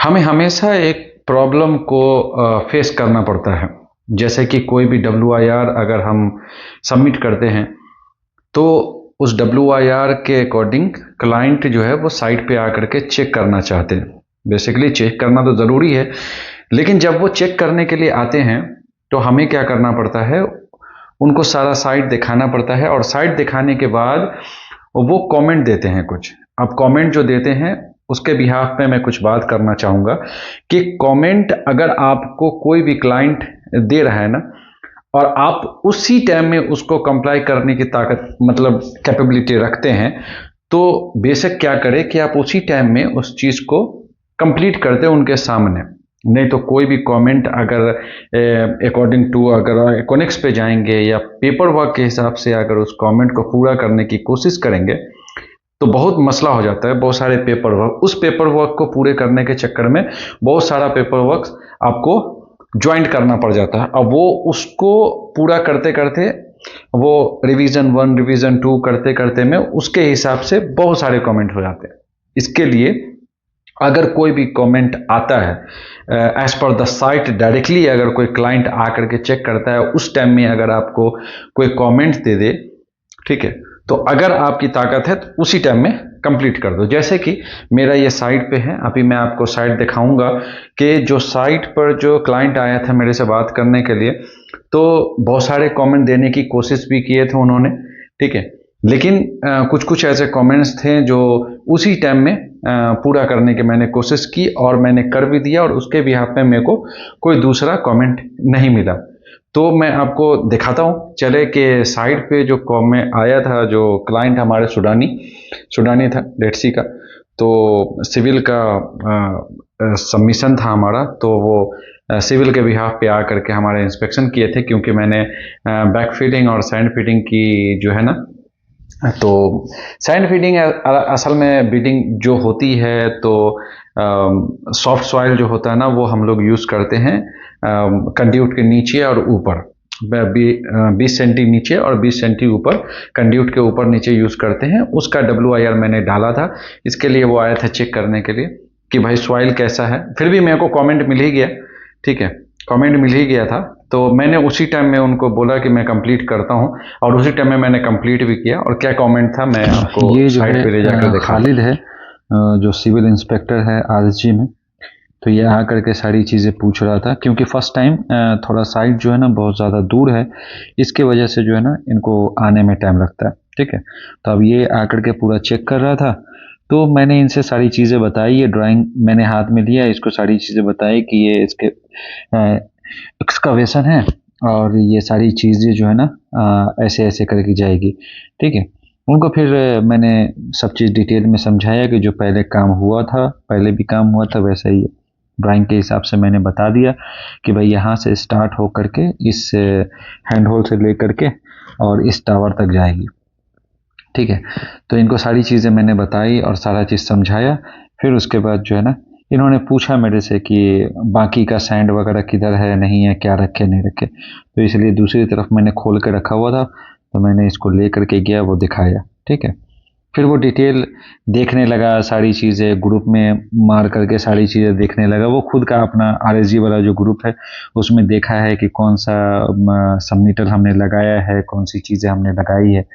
हमें हमेशा एक प्रॉब्लम को फेस करना पड़ता है। जैसे कि कोई भी WIR अगर हम सबमिट करते हैं तो उस WIR के अकॉर्डिंग क्लाइंट जो है वो साइट पे आकर के चेक करना चाहते हैं। बेसिकली चेक करना तो ज़रूरी है, लेकिन जब वो चेक करने के लिए आते हैं तो हमें क्या करना पड़ता है, उनको सारा साइट दिखाना पड़ता है। और साइट दिखाने के बाद वो कमेंट देते हैं कुछ। अब कमेंट जो देते हैं उसके बिहाफ पे मैं कुछ बात करना चाहूँगा कि कमेंट अगर आपको कोई भी क्लाइंट दे रहा है ना, और आप उसी टाइम में उसको कंप्लाई करने की ताकत मतलब कैपेबिलिटी रखते हैं, तो बेशक क्या करें कि आप उसी टाइम में उस चीज़ को कंप्लीट करते हैं उनके सामने। नहीं तो कोई भी कमेंट अगर अकॉर्डिंग टू अगर इकोनिक्स पे जाएंगे या पेपर वर्क के हिसाब से अगर उस कमेंट को पूरा करने की कोशिश करेंगे तो बहुत मसला हो जाता है। बहुत सारे पेपर वर्क, उस पेपर वर्क को पूरे करने के चक्कर में बहुत सारा पेपर वर्क आपको ज्वाइंट करना पड़ जाता है। अब वो उसको पूरा करते करते वो रिवीजन 1 रिवीजन 2 करते करते में उसके हिसाब से बहुत सारे कमेंट हो जाते हैं। इसके लिए अगर कोई भी कमेंट आता है as per the site directly, अगर कोई क्लाइंट आकर के चेक करता है उस टाइम में अगर आपको कोई कमेंट दे दे, ठीक है, तो अगर आपकी ताकत है तो उसी टाइम में कंप्लीट कर दो। जैसे कि मेरा ये साइट पे है, अभी मैं आपको साइट दिखाऊंगा कि जो साइट पर जो क्लाइंट आया था मेरे से बात करने के लिए, तो बहुत सारे कमेंट देने की कोशिश भी किए थे उन्होंने, ठीक है, लेकिन कुछ कुछ ऐसे कमेंट्स थे जो उसी टाइम में पूरा करने की मैंने कोशिश की और मैंने कर भी दिया, और उसके बिहाफ में मेरे को कोई दूसरा कमेंट नहीं मिला। तो मैं आपको दिखाता हूँ चले कि साइट पे जो कमेंट आया था, जो क्लाइंट हमारे सुडानी था, डेड सी का। तो सिविल का सबमिशन था हमारा, तो वो सिविल के बिहाफ पे आकर के हमारे इंस्पेक्शन किए थे, क्योंकि मैंने बैक फीडिंग और सैंड फीडिंग की जो है ना। तो सैंड फीडिंग असल में बीडिंग जो होती है, तो सॉफ्ट सॉइल जो होता है ना वो हम लोग यूज़ करते हैं कंड्यूट के नीचे और ऊपर। 20 सेंटी नीचे और 20 सेंटी ऊपर, कंड्यूट के ऊपर नीचे यूज़ करते हैं। उसका WIR मैंने डाला था। इसके लिए वो आया था चेक करने के लिए कि भाई सॉइल कैसा है। फिर भी मेरे को कमेंट मिल ही गया, ठीक है, कमेंट मिल ही गया था। तो मैंने उसी टाइम में उनको बोला कि मैं कंप्लीट करता हूँ, और उसी टाइम में मैंने कंप्लीट भी किया। और क्या कमेंट था मैं आपको ये जो साइट पे ले जाकर है दिखाता खालिद है, जो सिविल इंस्पेक्टर है RSG में। तो ये आकर के सारी चीज़ें पूछ रहा था, क्योंकि फर्स्ट टाइम थोड़ा साइट जो है ना बहुत ज़्यादा दूर है, इसके वजह से जो है ना इनको आने में टाइम लगता है। ठीक है, तो अब ये आकर के पूरा चेक कर रहा था। तो मैंने इनसे सारी चीज़ें बताई, ये ड्राइंग मैंने हाथ में लिया, इसको सारी चीज़ें बताई कि ये इसके एक्सकवेशन है, और ये सारी चीज़ें जो है ना ऐसे ऐसे करके जाएगी। ठीक है, उनको फिर मैंने सब चीज़ डिटेल में समझाया कि जो पहले काम हुआ था, पहले भी काम हुआ था वैसा ही ड्राइंग के हिसाब से मैंने बता दिया कि भाई यहाँ से स्टार्ट हो करके इस हैंड होल से लेकर के और इस टावर तक जाएगी। ठीक है, तो इनको सारी चीज़ें मैंने बताई और सारा चीज़ समझाया। फिर उसके बाद जो है ना इन्होंने पूछा मेरे से कि बाकी का सैंड वगैरह किधर है, नहीं है, क्या रखे नहीं रखे। तो इसलिए दूसरी तरफ मैंने खोल के रखा हुआ था, तो मैंने इसको ले करके गया, वो दिखाया। ठीक है, फिर वो डिटेल देखने लगा, सारी चीज़ें ग्रुप में मार करके सारी चीज़ें देखने लगा। वो खुद का अपना RSG वाला जो ग्रुप है उसमें देखा है कि कौन सा सबमीटर हमने लगाया है, कौन सी चीज़ें हमने लगाई है।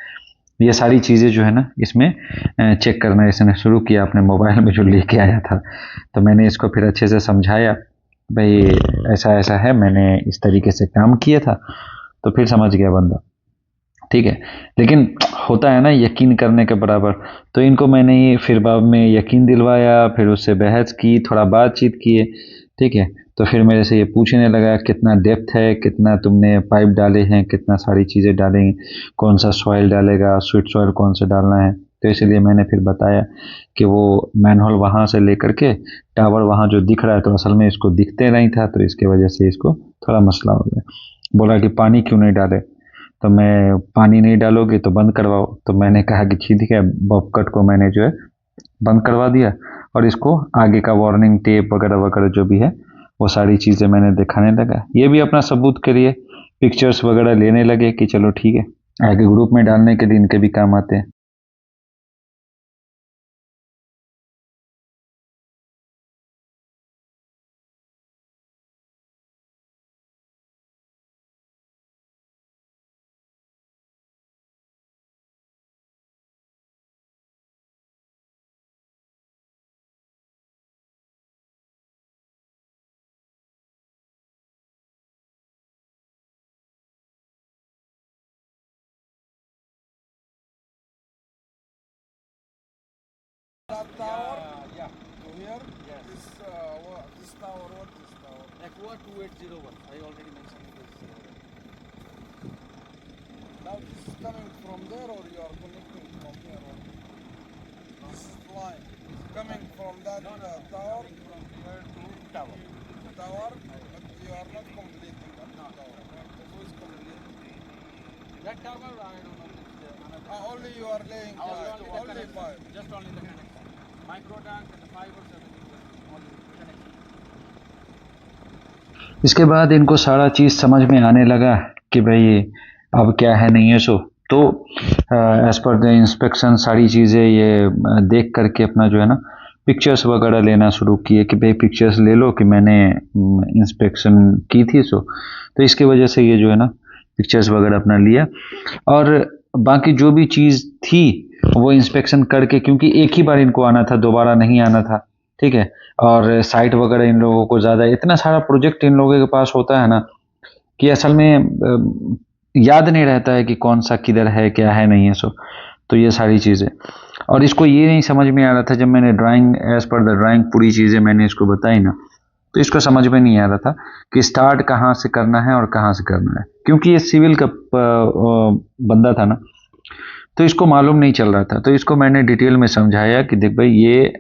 ये सारी चीज़ें जो है ना इसमें चेक करना इसने शुरू किया अपने मोबाइल में जो लेके आया था। तो मैंने इसको फिर अच्छे से समझाया, भाई ऐसा ऐसा है, मैंने इस तरीके से काम किया था। तो फिर समझ गया बंदा। ठीक है, लेकिन होता है ना यकीन करने के बराबर। तो इनको मैंने ये फिर बाद में यकीन दिलवाया, फिर उससे बहस की, थोड़ा बातचीत किए। ठीक है, तो फिर मेरे से ये पूछने लगा कितना डेप्थ है, कितना तुमने पाइप डाले हैं, कितना सारी चीज़ें डालेंगे, कौन सा सॉइल डालेगा, स्वीट सॉइल कौन सा डालना है। तो इसलिए मैंने फिर बताया कि वो मैनहोल वहाँ से लेकर के टावर वहाँ जो दिख रहा है, तो असल में इसको दिखते नहीं था, तो इसके वजह से इसको थोड़ा मसला हो गया। बोला कि पानी क्यों नहीं डाले, तो मैं पानी नहीं डालोगे तो बंद करवाओ। तो मैंने कहा कि ठीक है, बॉब कट को मैंने जो है बंद करवा दिया, और इसको आगे का वार्निंग टेप वगैरह वगैरह जो भी है वो सारी चीज़ें मैंने दिखाने लगा। ये भी अपना सबूत के लिए पिक्चर्स वगैरह लेने लगे कि चलो ठीक है, आगे ग्रुप में डालने के लिए इनके भी काम आते हैं। that tower Yeah. to here? Yes. This tower, what is tower? Aqua 2801. I already mentioned this. Now this is coming from there or you are connecting from here? This is line coming from that tower? From here to tower. Tower? But you are not completing that tower. Who is completing? That tower, I don't know. It's another. Only you are laying pipe. Only pipe. Just only the connection. Micro tank and the fibers, everything. Only connection. इसके बाद इनको सारा चीज़ समझ में आने लगा कि भाई अब क्या है नहीं है। सो तो एज़ पर द इंस्पेक्शन सारी चीज़ें ये देख करके अपना जो है ना पिक्चर्स वगैरह लेना शुरू किए कि भाई पिक्चर्स ले लो कि मैंने इंस्पेक्शन की थी। सो तो इसके वजह से ये जो है ना पिक्चर्स वगैरह अपना लिया और बाकी जो भी चीज़ थी वो इंस्पेक्शन करके, क्योंकि एक ही बार इनको आना था, दोबारा नहीं आना था, ठीक है। और साइट वगैरह इन लोगों को ज़्यादा, इतना सारा प्रोजेक्ट इन लोगों के पास होता है ना कि असल में याद नहीं रहता है कि कौन सा किधर है, क्या है नहीं है। सो तो ये सारी चीज़ें, और इसको ये नहीं समझ में आ रहा था जब मैंने drawing as per the drawing पूरी चीज़ें मैंने इसको बताई ना, तो इसको समझ में नहीं आ रहा था कि स्टार्ट कहाँ से करना है और कहाँ से करना है, क्योंकि ये सिविल का बंदा था ना, तो इसको मालूम नहीं चल रहा था। तो इसको मैंने डिटेल में समझाया कि देख भाई ये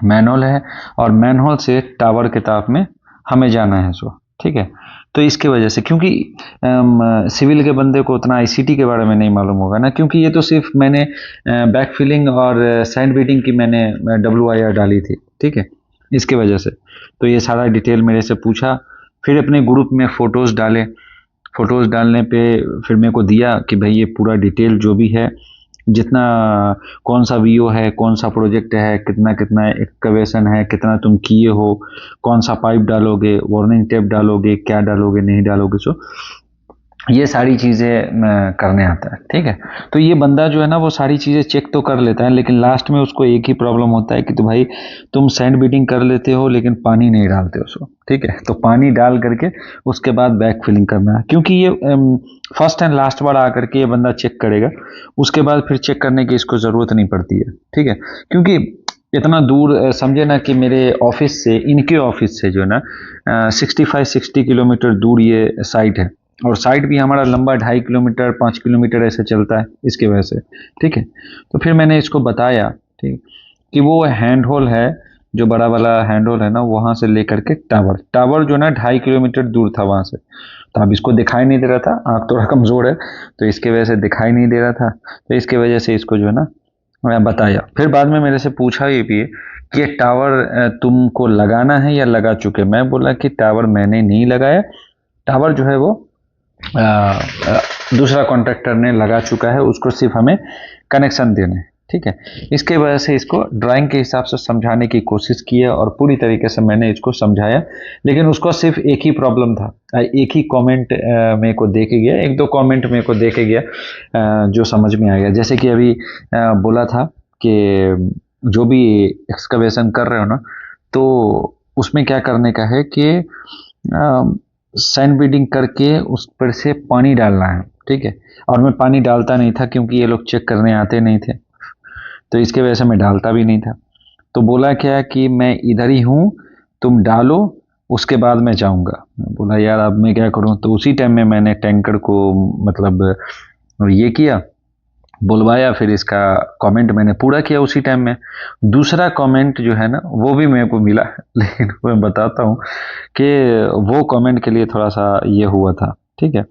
मैनुअल है और मैनुअल से टावर के ताप में हमें जाना है। सो ठीक है, तो इसके वजह से, क्योंकि सिविल के बंदे को उतना आईसीटी के बारे में नहीं मालूम होगा ना, क्योंकि ये तो सिर्फ मैंने बैक फिलिंग और सैंड बीटिंग की मैंने WIR डाली थी, ठीक है, इसके वजह से। तो ये सारा डिटेल मेरे से पूछा, फिर अपने ग्रुप में फ़ोटोज़ डाले, फ़ोटोज़ डालने पे फिर मेरे को दिया कि भाई ये पूरा डिटेल जो भी है, जितना कौन सा वीओ है, कौन सा प्रोजेक्ट है, कितना कितना एक्सकवेशन है, कितना तुम किए हो, कौन सा पाइप डालोगे, वार्निंग टेप डालोगे, क्या डालोगे नहीं डालोगे। सो ये सारी चीज़ें करने आता है, ठीक है। तो ये बंदा जो है ना वो सारी चीज़ें चेक तो कर लेता है, लेकिन लास्ट में उसको एक ही प्रॉब्लम होता है कि तो भाई तुम सैंड बीटिंग कर लेते हो लेकिन पानी नहीं डालते हो। सो ठीक है, तो पानी डाल करके उसके बाद बैक फिलिंग करना है, क्योंकि ये फर्स्ट एंड लास्ट बार आकर के ये बंदा चेक करेगा, उसके बाद फिर चेक करने की इसको ज़रूरत नहीं पड़ती है, ठीक है। क्योंकि इतना दूर समझे ना कि मेरे ऑफिस से, इनके ऑफिस से जो है ना 65-60 किलोमीटर दूर ये साइट है, और साइट भी हमारा लंबा 2.5 किलोमीटर 5 किलोमीटर ऐसे चलता है, इसके वजह से, ठीक है। तो फिर मैंने इसको बताया, ठीक, कि वो हैंड होल है, जो बड़ा वाला हैंड होल है ना, वहाँ से लेकर के टावर जो ना 2.5 किलोमीटर दूर था वहाँ से। तो अब इसको दिखाई नहीं दे रहा था, आँख थोड़ा कमज़ोर है, तो इसके वजह से दिखाई नहीं दे रहा था, तो इसके वजह से इसको जो है ना मैं बताया। फिर बाद में मेरे से पूछा ये भी कि ये टावर तुमको लगाना है या लगा चुके। मैं बोला कि टावर मैंने नहीं लगाया, टावर जो है वो दूसरा कॉन्ट्रैक्टर ने लगा चुका है, उसको सिर्फ हमें कनेक्शन देने हैं, ठीक है। इसके वजह से इसको ड्राइंग के हिसाब से समझाने की कोशिश की है और पूरी तरीके से मैंने इसको समझाया, लेकिन उसको सिर्फ एक ही प्रॉब्लम था, एक ही कमेंट मेरे को दे के गया, एक दो कमेंट मेरे को दे के गया जो समझ में आ गया। जैसे कि अभी बोला था कि जो भी एक्सकवेशन कर रहे हो ना, तो उसमें क्या करने का है कि सैंड बीडिंग करके उस पर से पानी डालना है, ठीक है। और मैं पानी डालता नहीं था क्योंकि ये लोग चेक करने आते नहीं थे, तो इसके वजह से मैं डालता भी नहीं था। तो बोला क्या कि मैं इधर ही हूँ, तुम डालो, उसके बाद मैं जाऊँगा। बोला यार अब मैं क्या करूँ। तो उसी टाइम में मैंने टैंकर को मतलब ये किया, बुलवाया, फिर इसका कमेंट मैंने पूरा किया उसी टाइम में। दूसरा कमेंट जो है ना वो भी मेरे को मिला, लेकिन मैं बताता हूँ कि वो कमेंट के लिए थोड़ा सा ये हुआ था, ठीक है।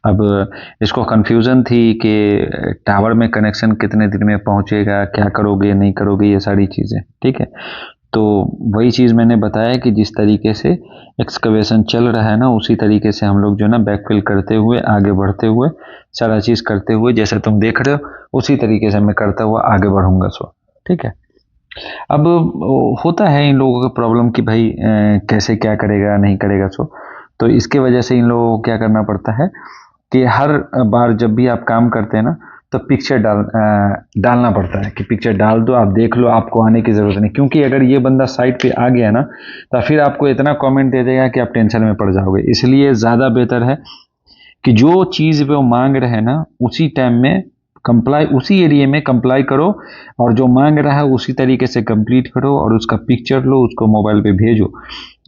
अब इसको कन्फ्यूज़न थी कि टावर में कनेक्शन कितने दिन में पहुँचेगा, क्या करोगे नहीं करोगे, ये सारी चीज़ें, ठीक है। तो वही चीज़ मैंने बताया कि जिस तरीके से एक्सकवेशन चल रहा है ना, उसी तरीके से हम लोग जो है ना बैकफिल करते हुए, आगे बढ़ते हुए, सारा चीज़ करते हुए, जैसे तुम देख रहे हो उसी तरीके से मैं करता हुआ आगे बढ़ूँगा। सो ठीक है। अब होता है इन लोगों का प्रॉब्लम कि भाई कैसे क्या करेगा नहीं करेगा। सो तो इसके वजह से इन लोगों को क्या करना पड़ता है कि हर बार जब भी आप काम करते हैं ना, तो पिक्चर डालना पड़ता है कि पिक्चर डाल दो, आप देख लो, आपको आने की ज़रूरत नहीं। क्योंकि अगर ये बंदा साइट पे आ गया ना, तो फिर आपको इतना कमेंट दे देगा कि आप टेंशन में पड़ जाओगे। इसलिए ज़्यादा बेहतर है कि जो चीज़ वो मांग रहे हैं ना, उसी टाइम में कंप्लाई उसी एरिया में कंप्लाई करो और जो मांग रहा है उसी तरीके से कंप्लीट करो और उसका पिक्चर लो, उसको मोबाइल पे भेजो।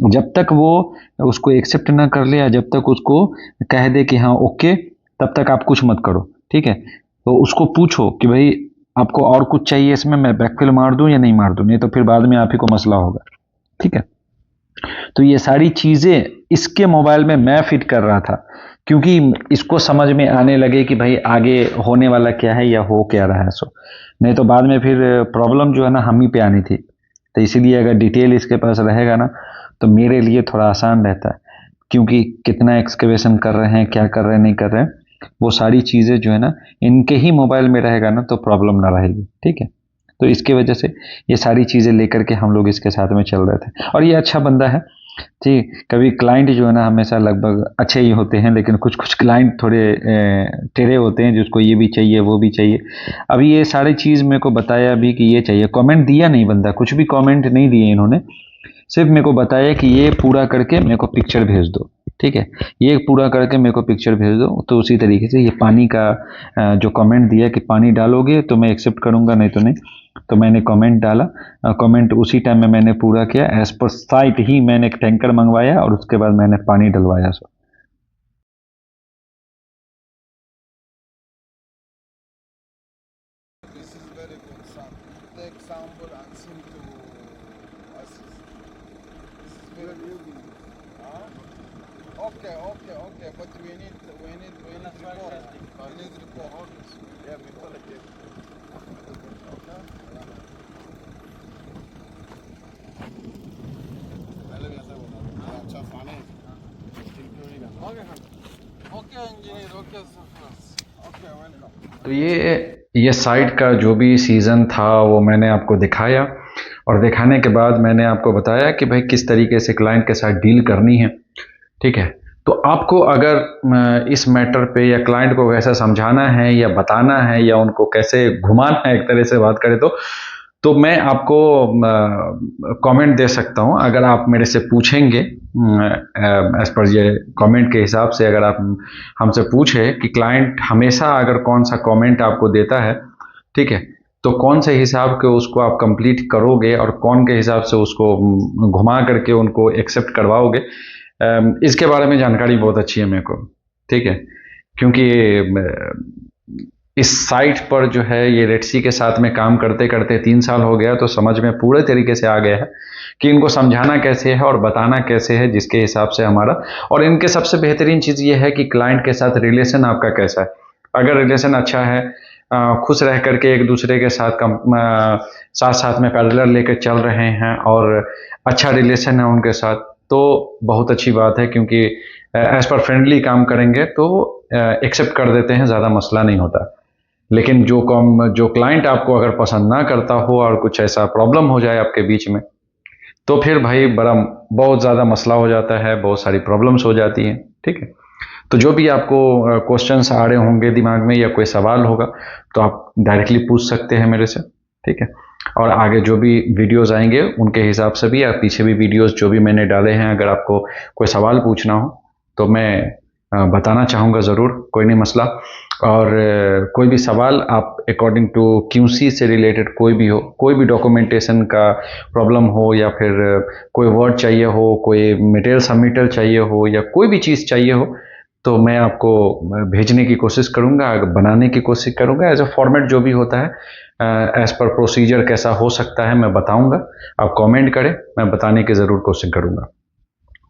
जब तक वो उसको एक्सेप्ट ना कर ले या जब तक उसको कह दे कि हाँ ओके, तब तक आप कुछ मत करो, ठीक है। तो उसको पूछो कि भाई आपको और कुछ चाहिए इसमें, मैं बैकफिल मार दूं या नहीं मार दूं, नहीं तो फिर बाद में आप ही को मसला होगा, ठीक है। तो ये सारी चीज़ें इसके मोबाइल में मैं फिट कर रहा था, क्योंकि इसको समझ में आने लगे कि भाई आगे होने वाला क्या है या हो क्या रहा है। सो नहीं तो बाद में फिर प्रॉब्लम जो है ना हम ही पे आनी थी। तो इसीलिए अगर डिटेल इसके पास रहेगा ना तो मेरे लिए थोड़ा आसान रहता है, क्योंकि कितना एक्सकवेशन कर रहे हैं, क्या कर रहे हैं, नहीं कर रहे हैं, वो सारी चीज़ें जो है ना इनके ही मोबाइल में रहेगा ना तो प्रॉब्लम ना रहेगी, ठीक है। तो इसकी वजह से ये सारी चीज़ें लेकर के हम लोग इसके साथ में चल रहे थे। और ये अच्छा बंदा है, ठीक। कभी क्लाइंट जो है ना हमेशा लगभग अच्छे ही होते हैं, लेकिन कुछ कुछ क्लाइंट थोड़े टेढ़े होते हैं, जिसको ये भी चाहिए वो भी चाहिए। अभी ये सारी चीज़ मेरे को बताया अभी कि ये चाहिए, कमेंट दिया नहीं, बंदा कुछ भी कमेंट नहीं दिए इन्होंने, सिर्फ मेरे को बताया कि ये पूरा करके मेरे को पिक्चर भेज दो, ठीक है। ये पूरा करके मेरे को पिक्चर भेज दो। तो उसी तरीके से ये पानी का जो कमेंट दिया कि पानी डालोगे तो मैं एक्सेप्ट करूँगा, नहीं तो नहीं। तो मैंने कमेंट डाला, कमेंट उसी टाइम में मैंने पूरा किया, एज पर साइट ही मैंने एक टैंकर मंगवाया और उसके बाद मैंने पानी डलवाया। सो This is very good, son. Take sample and send to us. This is very good. Huh? Okay, okay, okay. But we need report. We need report. Yeah, we collect it. Okay. Okay, engineer. Okay, sir. Okay, welcome. तो ये site का जो भी season था वो मैंने आपको दिखाया, और दिखाने के बाद मैंने आपको बताया कि भाई किस तरीके से क्लाइंट के साथ डील करनी है, ठीक है। तो आपको अगर इस मैटर पे या क्लाइंट को कैसे समझाना है या बताना है या उनको कैसे घुमाना है, एक तरह से बात करें तो मैं आपको कमेंट दे सकता हूँ। अगर आप मेरे से पूछेंगे एज पर ये कमेंट के हिसाब से, अगर आप हमसे पूछे कि क्लाइंट हमेशा अगर कौन सा कमेंट आपको देता है, ठीक है, तो कौन से हिसाब के उसको आप कंप्लीट करोगे और कौन के हिसाब से उसको घुमा करके उनको एक्सेप्ट करवाओगे, इसके बारे में जानकारी बहुत अच्छी है मेरे को, ठीक है। क्योंकि इस साइट पर जो है ये रेड सी के साथ में काम करते करते 3 साल हो गया, तो समझ में पूरे तरीके से आ गया है कि इनको समझाना कैसे है और बताना कैसे है, जिसके हिसाब से हमारा। और इनके सबसे बेहतरीन चीज़ ये है कि क्लाइंट के साथ रिलेशन आपका कैसा है। अगर रिलेशन अच्छा है, खुश रह करके एक दूसरे के साथ साथ साथ में पैरेलल लेकर चल रहे हैं और अच्छा रिलेशन है उनके साथ, तो बहुत अच्छी बात है। क्योंकि एज पर फ्रेंडली काम करेंगे तो एक्सेप्ट कर देते हैं, ज़्यादा मसला नहीं होता। लेकिन जो क्लाइंट आपको अगर पसंद ना करता हो और कुछ ऐसा प्रॉब्लम हो जाए आपके बीच में, तो फिर भाई बहुत ज़्यादा मसला हो जाता है, बहुत सारी प्रॉब्लम्स हो जाती हैं, ठीक है। तो जो भी आपको क्वेश्चंस आ रहे होंगे दिमाग में या कोई सवाल होगा तो आप डायरेक्टली पूछ सकते हैं मेरे से, ठीक है। और आगे जो भी वीडियोस आएंगे उनके हिसाब से भी, या पीछे भी वीडियोस जो भी मैंने डाले हैं, अगर आपको कोई सवाल पूछना हो तो मैं बताना चाहूँगा ज़रूर, कोई नहीं मसला। और कोई भी सवाल आप अकॉर्डिंग टू क्यूसी से रिलेटेड कोई भी हो, कोई भी डॉक्यूमेंटेशन का प्रॉब्लम हो, या फिर कोई वर्ड चाहिए हो, कोई मटेरियल सबमिटल चाहिए हो, या कोई भी चीज़ चाहिए हो, तो मैं आपको भेजने की कोशिश करूँगा, बनाने की कोशिश करूँगा। एज अ फॉर्मेट जो भी होता है एज पर प्रोसीजर कैसा हो सकता है मैं बताऊँगा। आप कमेंट करें, मैं बताने की ज़रूर कोशिश करूँगा।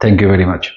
Thank you very much.